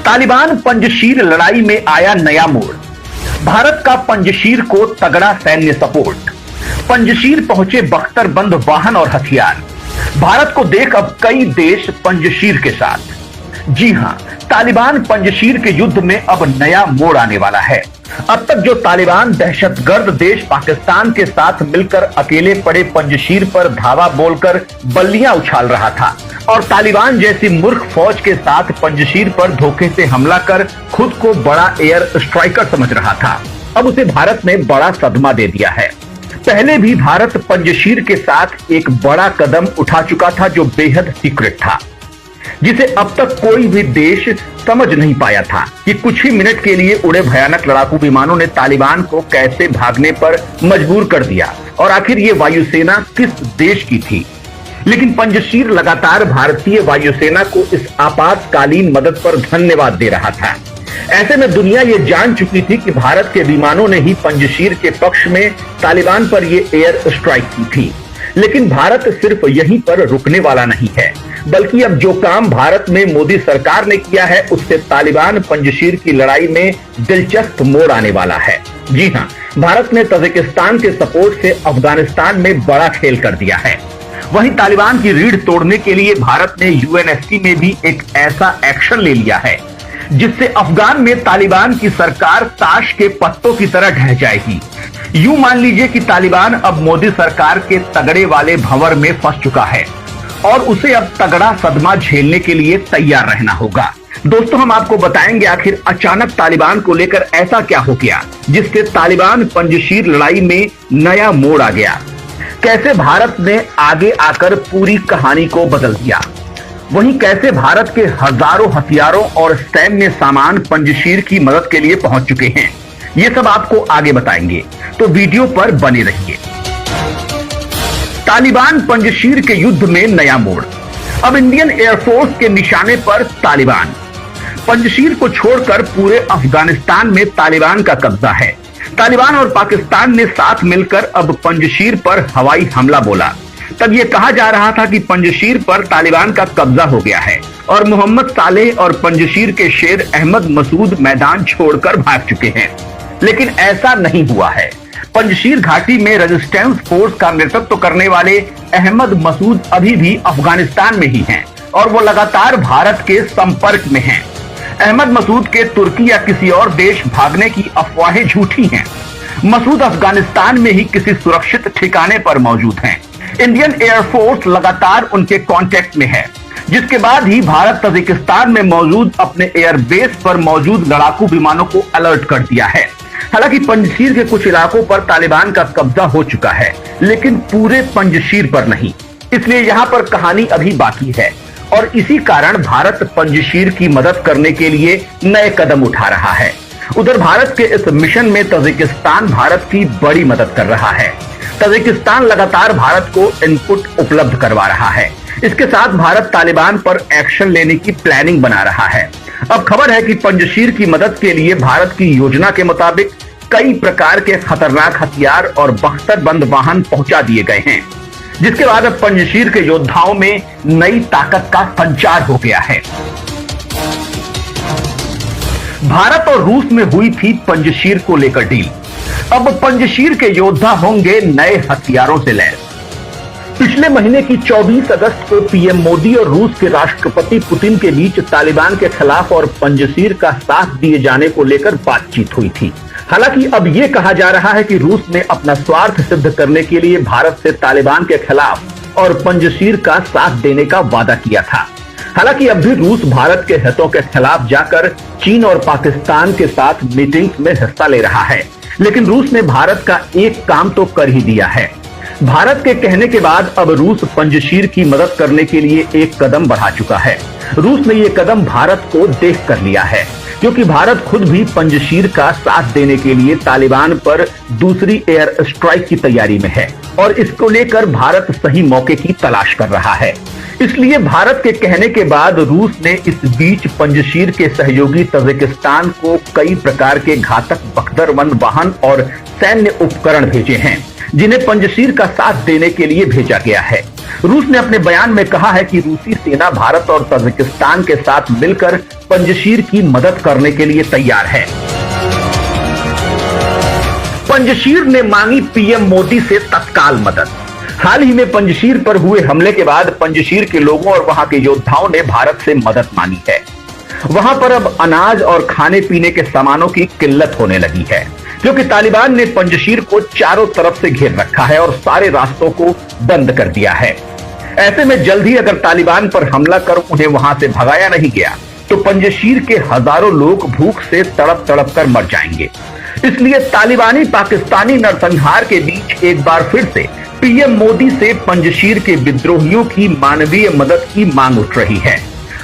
तालिबान पंजशीर लड़ाई में आया नया मोड़। भारत का पंजशीर को तगड़ा सैन्य सपोर्ट। पंजशीर पहुंचे बख्तरबंद वाहन और हथियार। भारत को देख अब कई देश पंजशीर के साथ। जी हां, तालिबान पंजशीर के युद्ध में अब नया मोड़ आने वाला है। अब तक जो तालिबान दहशतगर्द देश पाकिस्तान के साथ मिलकर अकेले पड़े पंजशीर पर धावा बोलकर बल्लियां उछाल रहा था और तालिबान जैसी मूर्ख फौज के साथ पंजशीर पर धोखे से हमला कर खुद को बड़ा एयर स्ट्राइकर समझ रहा था, अब उसे भारत ने बड़ा सदमा दे दिया है। पहले भी भारत पंजशीर के साथ एक बड़ा कदम उठा चुका था जो बेहद सीक्रेट था, जिसे अब तक कोई भी देश समझ नहीं पाया था कि कुछ ही मिनट के लिए उड़े भयानक लड़ाकू विमानों ने तालिबान को कैसे भागने पर मजबूर कर दिया और आखिर ये वायुसेना किस देश की थी। लेकिन पंजशीर लगातार भारतीय वायुसेना को इस आपातकालीन मदद पर धन्यवाद दे रहा था। ऐसे में दुनिया ये जान चुकी थी कि भारत के विमानों ने ही पंजशीर के पक्ष में तालिबान पर ये एयर स्ट्राइक की थी। लेकिन भारत सिर्फ यहीं पर रुकने वाला नहीं है, बल्कि अब जो काम भारत में मोदी सरकार ने किया है उससे तालिबान पंजशीर की लड़ाई में दिलचस्प मोड़ आने वाला है। जी हां, भारत ने तजिकिस्तान के सपोर्ट से अफगानिस्तान में बड़ा खेल कर दिया है। वहीं तालिबान की रीढ़ तोड़ने के लिए भारत ने यूएनएससी में भी एक ऐसा एक्शन ले लिया है जिससे अफगान में तालिबान की सरकार ताश के पत्तों की तरह ढह जाएगी। यूं मान लीजिए कि तालिबान अब मोदी सरकार के तगड़े वाले भंवर में फंस चुका है और उसे अब तगड़ा सदमा झेलने के लिए तैयार रहना होगा। दोस्तों, हम आपको बताएंगे आखिर अचानक तालिबान को लेकर ऐसा क्या हो गया जिससे तालिबान पंजशीर लड़ाई में नया मोड़ आ गया। कैसे भारत ने आगे आकर पूरी कहानी को बदल दिया, वहीं कैसे भारत के हजारों हथियारों और सैन्य सामान पंजशीर की मदद के लिए पहुंच चुके हैं, ये सब आपको आगे बताएंगे, तो वीडियो पर बने रहिए। तालिबान पंजशीर के युद्ध में नया मोड़। अब इंडियन एयरफोर्स के निशाने पर तालिबान। पंजशीर को छोड़कर पूरे अफगानिस्तान में तालिबान का कब्जा है। तालिबान और पाकिस्तान ने साथ मिलकर अब पंजशीर पर हवाई हमला बोला। तब यह कहा जा रहा था कि पंजशीर पर तालिबान का कब्जा हो गया है और मोहम्मद सालेह और पंजशीर के शेर अहमद मसूद मैदान छोड़कर भाग चुके हैं, लेकिन ऐसा नहीं हुआ है। पंजशीर घाटी में रेजिस्टेंस फोर्स का नेतृत्व करने वाले अहमद मसूद अभी भी अफगानिस्तान में ही हैं और वो लगातार भारत के संपर्क में हैं। अहमद मसूद के तुर्की या किसी और देश भागने की अफवाहें झूठी हैं। मसूद अफगानिस्तान में ही किसी सुरक्षित ठिकाने पर मौजूद हैं। इंडियन एयरफोर्स लगातार उनके कांटेक्ट में है, जिसके बाद ही भारत तजिकिस्तान में मौजूद अपने एयरबेस पर मौजूद लड़ाकू विमानों को अलर्ट कर दिया है। हालांकि पंजशीर के कुछ इलाकों पर तालिबान का कब्जा हो चुका है, लेकिन पूरे पंजशीर पर नहीं, इसलिए यहाँ पर कहानी अभी बाकी है और इसी कारण भारत पंजशीर की मदद करने के लिए नए कदम उठा रहा है। उधर भारत के इस मिशन में तजिकिस्तान भारत की बड़ी मदद कर रहा है। तजिकिस्तान लगातार भारत को इनपुट उपलब्ध करवा रहा है। इसके साथ भारत तालिबान पर एक्शन लेने की प्लानिंग बना रहा है। अब खबर है कि पंजशीर की मदद के लिए भारत की योजना के मुताबिक कई प्रकार के खतरनाक हथियार और बख्तरबंद वाहन पहुंचा दिए गए हैं, जिसके बाद अब पंजशीर के योद्धाओं में नई ताकत का संचार हो गया है। भारत और रूस में हुई थी पंजशीर को लेकर डील। अब पंजशीर के योद्धा होंगे नए हथियारों से लैस। पिछले महीने की 24 अगस्त को पीएम मोदी और रूस के राष्ट्रपति पुतिन के बीच तालिबान के खिलाफ और पंजशीर का साथ दिए जाने को लेकर बातचीत हुई थी। हालांकि अब यह कहा जा रहा है कि रूस ने अपना स्वार्थ सिद्ध करने के लिए भारत से तालिबान के खिलाफ और पंजशीर का साथ देने का वादा किया था। हालांकि अब भी रूस भारत के हितों के खिलाफ जाकर चीन और पाकिस्तान के साथ मीटिंग्स में हिस्सा ले रहा है, लेकिन रूस ने भारत का एक काम तो कर ही दिया है। भारत के कहने के बाद अब रूस पंजशीर की मदद करने के लिए एक कदम बढ़ा चुका है। रूस ने ये कदम भारत को देख कर लिया है, क्योंकि भारत खुद भी पंजशीर का साथ देने के लिए तालिबान पर दूसरी एयर स्ट्राइक की तैयारी में है और इसको लेकर भारत सही मौके की तलाश कर रहा है। इसलिए भारत के कहने के बाद रूस ने इस बीच पंजशीर के सहयोगी तजिकिस्तान को कई प्रकार के घातक बख्तरबंद वाहन और सैन्य उपकरण भेजे हैं, जिन्हें पंजशीर का साथ देने के लिए भेजा गया है। रूस ने अपने बयान में कहा है कि रूसी सेना भारत और तजाकिस्तान के साथ मिलकर पंजशीर की मदद करने के लिए तैयार है। पंजशीर ने मांगी पीएम मोदी से तत्काल मदद। हाल ही में पंजशीर पर हुए हमले के बाद पंजशीर के लोगों और वहां के योद्धाओं ने भारत से मदद मांगी है। वहां पर अब अनाज और खाने पीने के सामानों की किल्लत होने लगी है, क्योंकि तालिबान ने पंजशीर को चारों तरफ से घेर रखा है और सारे रास्तों को बंद कर दिया है। ऐसे में जल्द ही अगर तालिबान पर हमला कर उन्हें वहां से भगाया नहीं गया तो पंजशीर के हजारों लोग भूख से तड़प तड़प कर मर जाएंगे। इसलिए तालिबानी पाकिस्तानी नरसंहार के बीच एक बार फिर से पीएम मोदी से पंजशीर के विद्रोहियों की मानवीय मदद की मांग उठ रही है।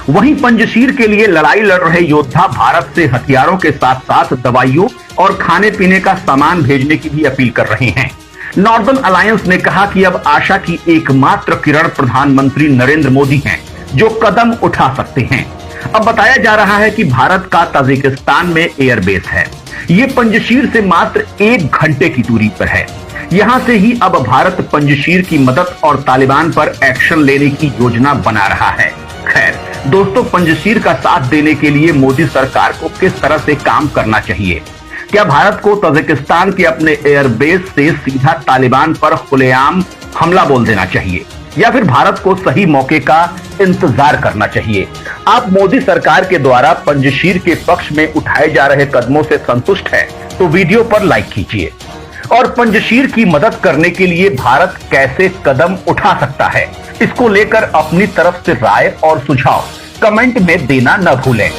वहीं पंजशीर के लिए लड़ाई लड़ रहे योद्धा भारत से हथियारों के साथ साथ दवाइयों और खाने पीने का सामान भेजने की भी अपील कर रहे हैं। नॉर्दर्न अलायंस ने कहा कि अब आशा की एकमात्र किरण प्रधानमंत्री नरेंद्र मोदी हैं, जो कदम उठा सकते हैं। अब बताया जा रहा है कि भारत का तजाकिस्तान में एयरबेस है। ये पंजशीर से मात्र 1 घंटे की दूरी पर है। यहां से ही अब भारत पंजशीर की मदद और तालिबान पर एक्शन लेने की योजना बना रहा है। खैर दोस्तों, पंजशीर का साथ देने के लिए मोदी सरकार को किस तरह से काम करना चाहिए? क्या भारत को तजाकिस्तान के अपने एयरबेस से सीधा तालिबान पर खुलेआम हमला बोल देना चाहिए, या फिर भारत को सही मौके का इंतजार करना चाहिए? आप मोदी सरकार के द्वारा पंजशीर के पक्ष में उठाए जा रहे कदमों से संतुष्ट हैं तो वीडियो पर लाइक कीजिए। और पंजशीर की मदद करने के लिए भारत कैसे कदम उठा सकता है, इसको लेकर अपनी तरफ से राय और सुझाव कमेंट में देना न भूलें।